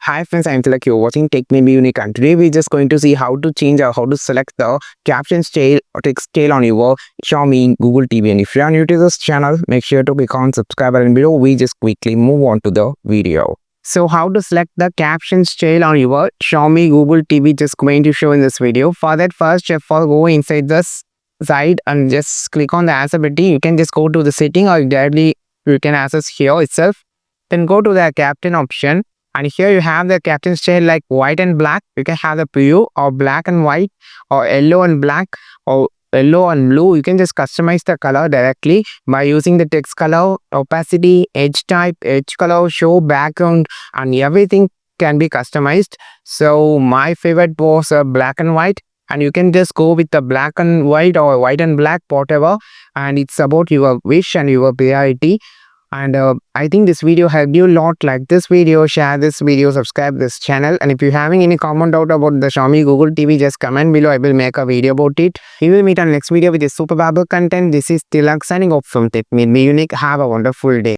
Hi friends, I'm Tilak. You're watching Tech Maybe Unique, and today we're just going to see how to change or how to select the caption style or text style on your Xiaomi Google TV. And if you're new to this channel, make sure to click on subscribe button below. We just quickly move on to the video. So how to select the caption style on your Xiaomi Google TV, just going to show in this video. For that, first step, for go inside this side and just click on the accessibility. You can just go to the setting or directly you can access here itself. Then go to the caption option. And here you have the caption style like white and black. You can have the preview or black and white or yellow and black or yellow and blue. You can just customize the color directly by using the text color, opacity, edge type, edge color, show, background, and everything can be customized. So my favorite was black and white. And you can just go with the black and white or white and black, whatever. And it's about your wish and your priority. And I think this video helped you a lot. Like this video, share this video, subscribe this channel. And if you're having any comment out about the Xiaomi Google TV, just comment below. I will make a video about it. We will meet on next video with a super valuable content. This is Tilak signing off from Tech Maybe Unique. Have a wonderful day.